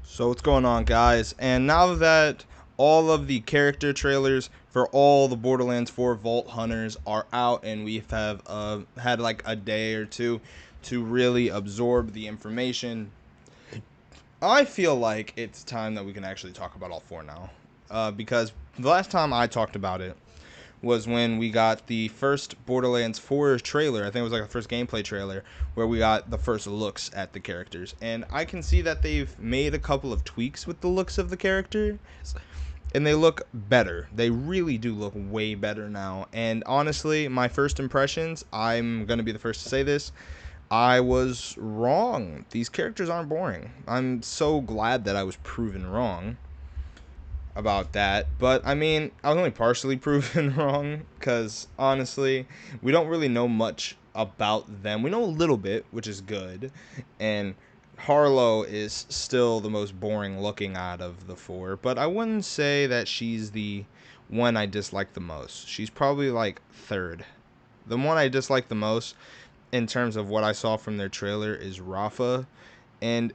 So what's going on, guys? And now that all of the character trailers for all the Borderlands 4 Vault Hunters are out, and we have had like a day or two to really absorb the information, I feel like it's time that we can actually talk about all four now. Because the last time I talked about it was when we got the first Borderlands 4 trailer. I think it was like the first gameplay trailer where we got the first looks at the characters. And I can see that they've made a couple of tweaks with the looks of the characters. And they look better. They really do look way better now. And honestly, my first impressions, I'm going to be the first to say this, I was wrong. These characters aren't boring. I'm so glad that I was proven wrong about that. But I mean, I was only partially proven wrong because honestly, we don't really know much about them. We know a little bit, which is good, and Harlow is still the most boring looking out of the four, but I wouldn't say that she's the one I dislike the most. She's probably like third. The one I dislike the most in terms of what I saw from their trailer is Rafa, and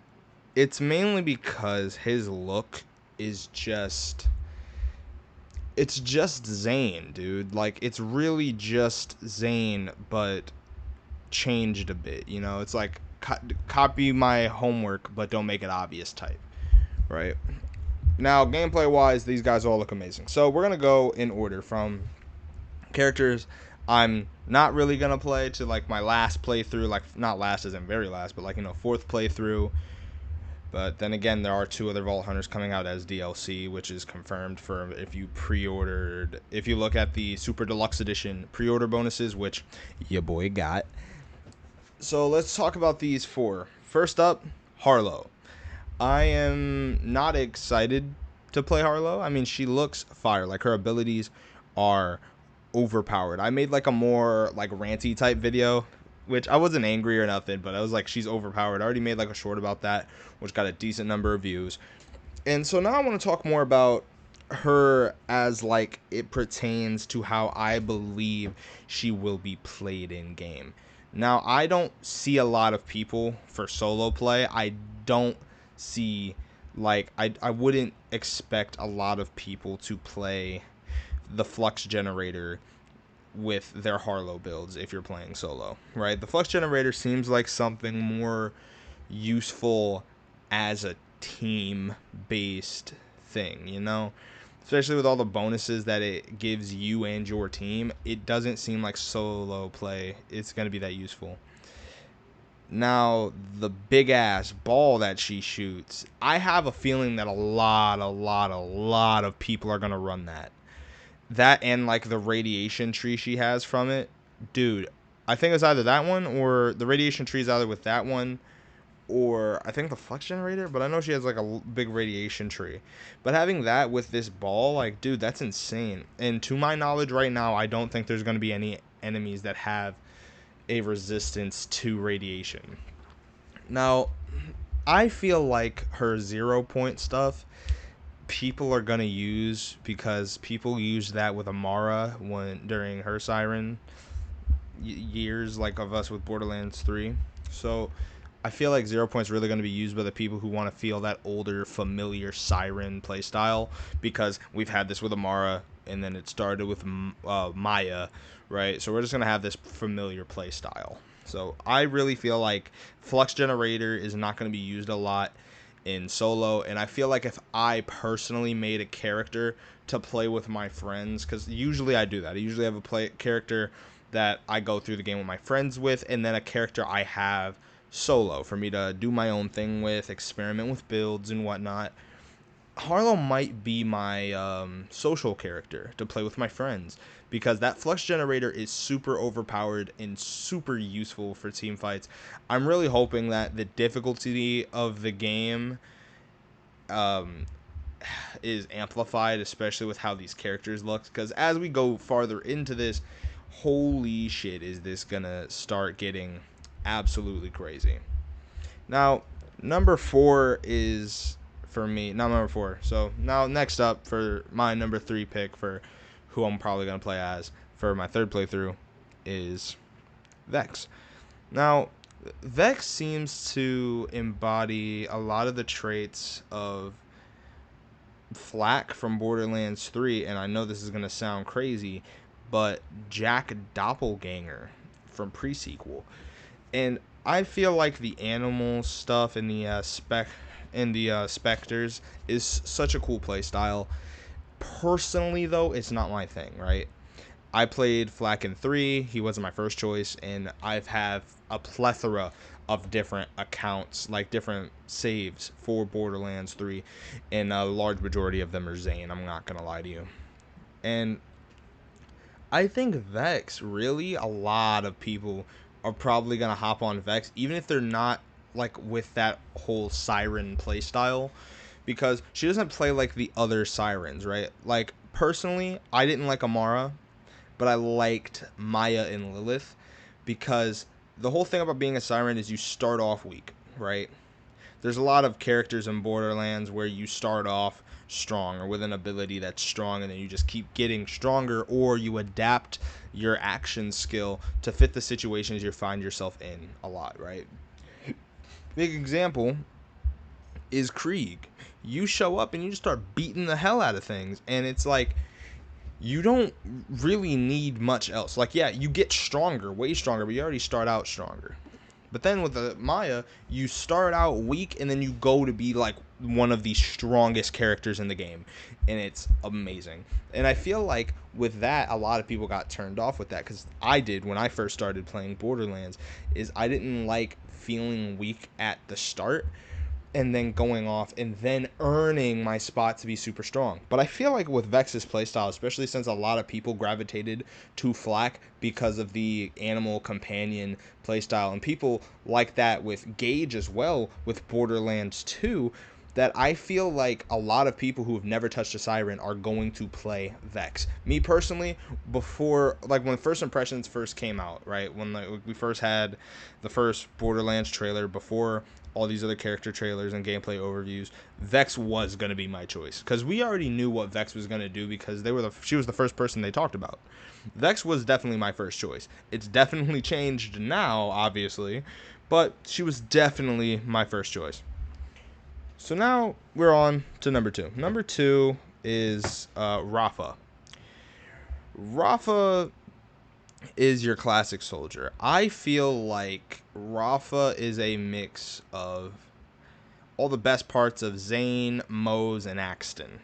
it's mainly because his look is just it's just Zane, dude. Like it's really just Zane, but changed a bit. You know, it's like copy my homework, but don't make it obvious type, right? Now, gameplay wise, these guys all look amazing. So we're gonna go in order from characters I'm not really gonna play to like my last playthrough, like not last as in very last, but like fourth playthrough. But then again, there are two other Vault Hunters coming out as DLC, which is confirmed for if you pre-ordered. If you look at the Super Deluxe Edition pre-order bonuses, which your boy got. So let's talk about these four. First up, Harlow. I am not excited to play Harlow. I mean, she looks fire. Like her abilities are overpowered. I made like a more like ranty type video, which I wasn't angry or nothing, but I was like, she's overpowered. I already made like a short about that, which got a decent number of views. And so now I want to talk more about her as like it pertains to how I believe she will be played in game. Now, I don't see a lot of people for solo play. I don't see like I wouldn't expect a lot of people to play the Flux Generator with their Harlow builds if you're playing solo, right? The Flux Generator seems like something more useful as a team based thing, you know? Especially with all the bonuses that it gives you and your team, it doesn't seem like solo play it's going to be that useful. Now, the big ass ball that she shoots, I have a feeling that a lot of people are going to run that. That and like the radiation tree she has from it, dude. I think it's either that one or the radiation tree is either with that one or I think the Flux Generator, but I know she has like a big radiation tree. But having that with this ball, like, dude, that's insane. And to my knowledge right now, I don't think there's going to be any enemies that have a resistance to radiation. Now, I feel like her 0 point stuff people are gonna use because people used that with Amara when during her siren years, like of us with Borderlands 3. So I feel like 0 point's really going to be used by the people who want to feel that older, familiar siren playstyle because we've had this with Amara and then it started with Maya, right? So we're just going to have this familiar playstyle. So I really feel like Flux Generator is not going to be used a lot in solo, and I feel like if I personally made a character to play with my friends, because usually I do that. I usually have a play character that I go through the game with my friends with, and then a character I have solo for me to do my own thing with, experiment with builds and whatnot. Harlow might be my social character to play with my friends because that Flux Generator is super overpowered and super useful for team fights. I'm really hoping that the difficulty of the game um, is amplified, especially with how these characters look. Because as we go farther into this, holy shit, is this gonna start getting absolutely crazy. Now, number four is for me, not number four. So now next up for my number three pick for who I'm probably gonna play as for my third playthrough is Vex. Now, Vex seems to embody a lot of the traits of Flak from Borderlands 3, and I know this is going to sound crazy, but Jack Doppelganger from Prequel. And I feel like the animal stuff in the specters is such a cool play style. Personally, though, it's not my thing, right? I played Flak in 3. He wasn't my first choice, and I've have a plethora of different accounts, like different saves for Borderlands 3, and a large majority of them are Zane. I'm not gonna lie to you. And I think Vex, really, a lot of people are probably gonna hop on Vex, even if they're not like with that whole Siren playstyle, because she doesn't play like the other Sirens, right? Like personally, I didn't like Amara, but I liked Maya and Lilith because the whole thing about being a Siren is you start off weak, right? There's a lot of characters in Borderlands where you start off strong or with an ability that's strong and then you just keep getting stronger, or you adapt your action skill to fit the situations you find yourself in a lot, right? Big example is Krieg. You show up and you just start beating the hell out of things, and it's like you don't really need much else. Like, yeah, you get stronger, way stronger, but you already start out stronger. But then with the Maya, you start out weak and then you go to be like one of the strongest characters in the game, and it's amazing. And I feel like with that, a lot of people got turned off with that, because I did when I first started playing Borderlands. Is I didn't like feeling weak at the start and then going off and then earning my spot to be super strong. But I feel like with Vex's playstyle, especially since a lot of people gravitated to Flak because of the animal companion playstyle, and people like that with Gage as well with Borderlands 2, that I feel like a lot of people who have never touched a Siren are going to play Vex. Me personally, before, like when First Impressions first came out, right? When we first had the first Borderlands trailer, before all these other character trailers and gameplay overviews, Vex was going to be my choice, because we already knew what Vex was going to do, because she was the first person they talked about. Vex was definitely my first choice. It's definitely changed now, obviously, but she was definitely my first choice. So now we're on to number 2. Number 2 is Rafa. Rafa is your classic soldier. I feel like Rafa is a mix of all the best parts of Zane, Mose, and Axton,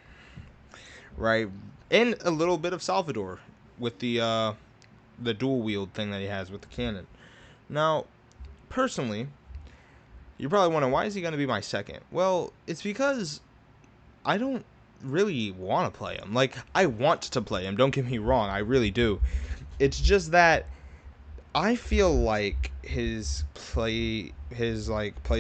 right? And a little bit of Salvador with the dual wield thing that he has with the cannon. Now, personally, you're probably wondering, why is he going to be my second? Well, it's because I don't really want to play him. Like, I want to play him, don't get me wrong, I really do. It's just that I feel like his play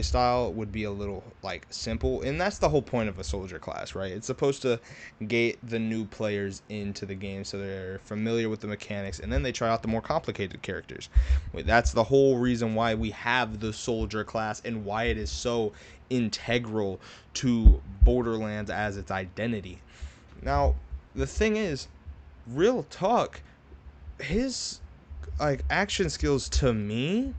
style would be a little like simple, and that's the whole point of a soldier class, right? It's supposed to get the new players into the game so they're familiar with the mechanics, and then they try out the more complicated characters. That's the whole reason why we have the soldier class and why it is so integral to Borderlands as its identity. Now, the thing is, real talk, his like action skills to me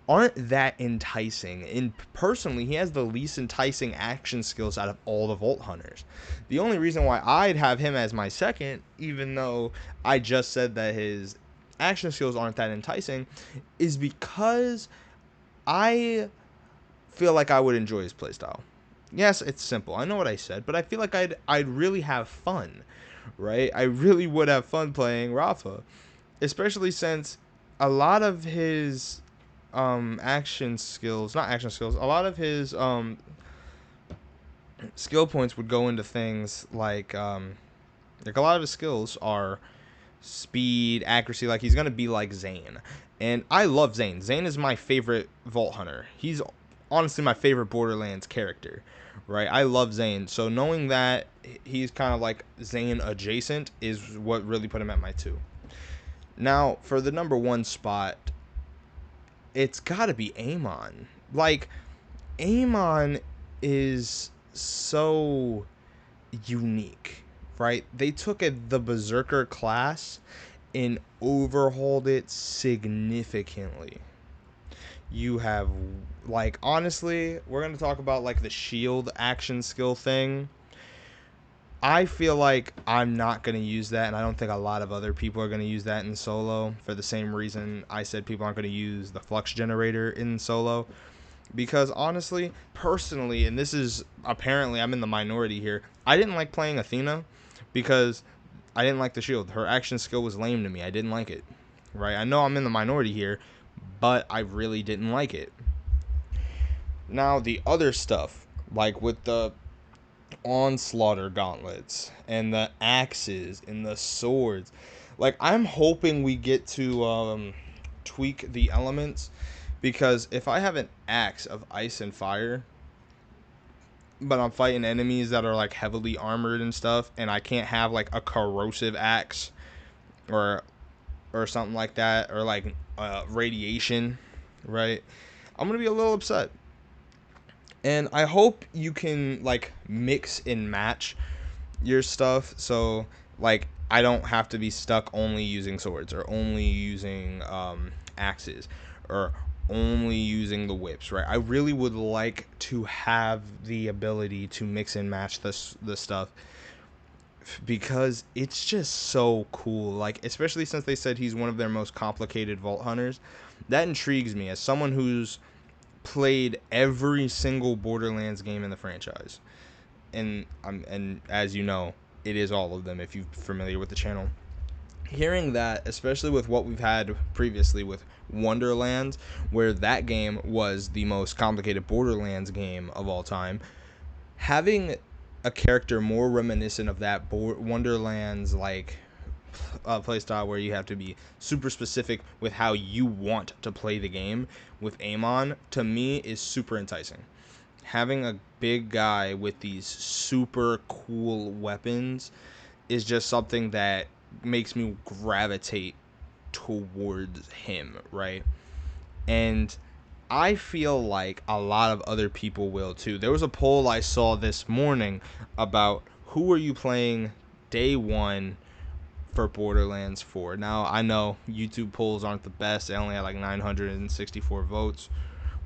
aren't that enticing, and personally he has the least enticing action skills out of all the Vault Hunters. The only reason why I'd have him as my second, even though I just said that his action skills aren't that enticing, is because I feel like I would enjoy his playstyle. Yes, it's simple, I know what I said, but I feel like I'd really have fun, right? I really would have fun playing Rafa, especially since a lot of his action skills, not action skills, a lot of his skill points would go into things like a lot of his skills are speed, accuracy. Like, he's gonna be like Zane, and I love Zane. Zane is my favorite Vault Hunter. He's honestly my favorite Borderlands character, right? I love Zane, so knowing that he's kind of like Zane adjacent is what really put him at my 2. Now, for the number 1 spot, it's got to be Amon. Like, Amon is so unique, right? They took the Berserker class and overhauled it significantly. You have, like, honestly, we're going to talk about, like, the shield action skill thing. I feel like I'm not going to use that, and I don't think a lot of other people are going to use that in solo for the same reason I said people aren't going to use the flux generator in solo. Because honestly, personally, and this is apparently I'm in the minority here, I didn't like playing Athena because I didn't like the shield. Her action skill was lame to me. I didn't like it. Right? I know I'm in the minority here, but I really didn't like it. Now, the other stuff, like with the onslaughter gauntlets and the axes and the swords, like I'm hoping we get to tweak the elements, because if I have an axe of ice and fire but I'm fighting enemies that are like heavily armored and stuff, and I can't have like a corrosive axe or something like that, or like radiation, right? I'm gonna be a little upset. And I hope you can like mix and match your stuff, so like I don't have to be stuck only using swords or only using axes or only using the whips, right? I really would like to have the ability to mix and match the stuff, because it's just so cool. Like, especially since they said he's one of their most complicated vault hunters, that intrigues me as someone who's played every single Borderlands game in the franchise, and as you know, it is all of them if you're familiar with the channel. Hearing that, especially with what we've had previously with Wonderlands, where that game was the most complicated Borderlands game of all time, having a character more reminiscent of that Wonderlands like playstyle, where you have to be super specific with how you want to play the game with Amon, to me is super enticing. Having a big guy with these super cool weapons is just something that makes me gravitate towards him, right? And I feel like a lot of other people will too. There was a poll I saw this morning about who are you playing day one for Borderlands 4. Now, I know YouTube polls aren't the best. They only had like 964 votes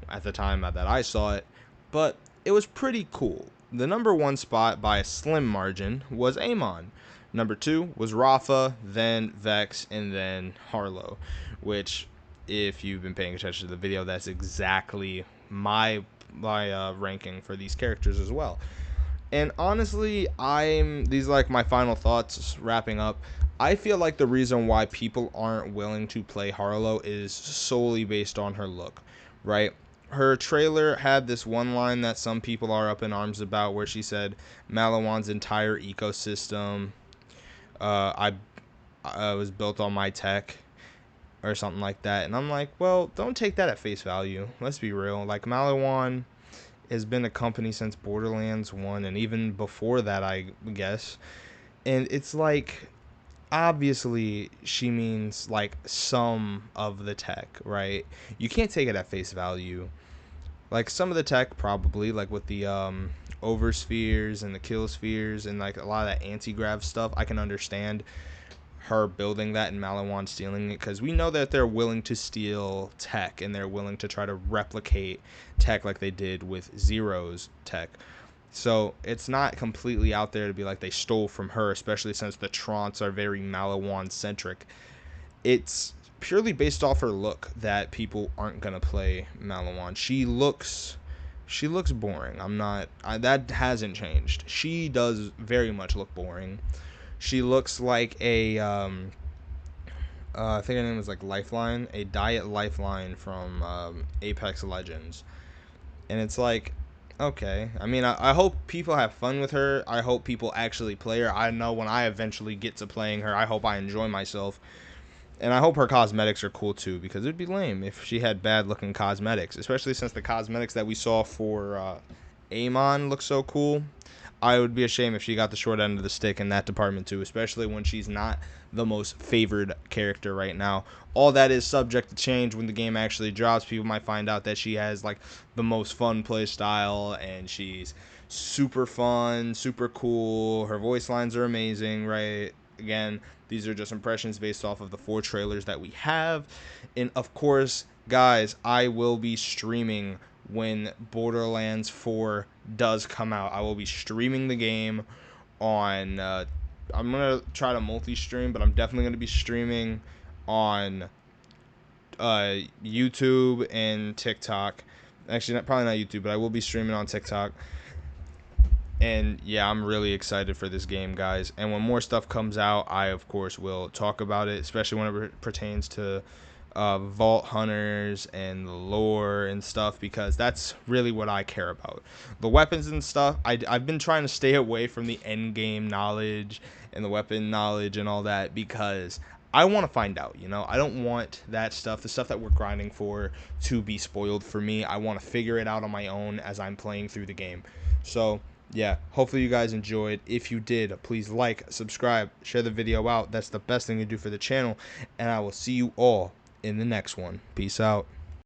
at the time that I saw it, but it was pretty cool. The number one spot by a slim margin was Amon. Number two was Rafa, then Vex, and then Harlow, which, if you've been paying attention to the video, that's exactly my ranking for these characters as well. And honestly, these are like my final thoughts wrapping up. I feel like the reason why people aren't willing to play Harlow is solely based on her look, right? Her trailer had this one line that some people are up in arms about, where she said Maliwan's entire ecosystem I was built on my tech or something like that. And I'm like, well, don't take that at face value. Let's be real. Like, Maliwan has been a company since Borderlands 1, and even before that, I guess. And it's like, obviously she means like some of the tech, right? You can't take it at face value. Like, some of the tech probably, like with the overspheres and the kill spheres and like a lot of that anti-grav stuff, I can understand her building that and Maliwan stealing it, because we know that they're willing to steal tech and they're willing to try to replicate tech like they did with Zero's tech. So it's not completely out there to be like they stole from her, especially since the Trants are very Maliwan centric. It's purely based off her look that people aren't gonna play Maliwan. She looks boring. That hasn't changed. She does very much look boring. She looks like a I think her name was like Lifeline, a diet Lifeline from Apex Legends. And it's like, okay. I mean, I hope people have fun with her. I hope people actually play her. I know when I eventually get to playing her, I hope I enjoy myself. And I hope her cosmetics are cool too, because it'd be lame if she had bad looking cosmetics, especially since the cosmetics that we saw for Amon look so cool. I would be ashamed if she got the short end of the stick in that department too, especially when she's not the most favored character right now. All that is subject to change when the game actually drops. People might find out that she has like the most fun play style and she's super fun, super cool. Her voice lines are amazing, right? again, these are just impressions based off of the 4 trailers that we have. And of course, guys, I will be streaming when Borderlands 4 does come out. I will be streaming the game on I'm gonna try to multi-stream, but I'm definitely gonna be streaming on YouTube and TikTok. Actually, probably not YouTube, but I will be streaming on TikTok. And yeah, I'm really excited for this game, guys. And when more stuff comes out, I of course will talk about it, especially whenever it pertains to Vault Hunters and the lore and stuff, because that's really what I care about. The weapons and stuff, I've been trying to stay away from the end game knowledge and the weapon knowledge and all that, because I want to find out, I don't want that stuff, the stuff that we're grinding for, to be spoiled for me. I want to figure it out on my own as I'm playing through the game. So yeah, hopefully you guys enjoyed. If you did, please like, subscribe, share the video out. That's the best thing to do for the channel. And I will see you all in the next one. Peace out.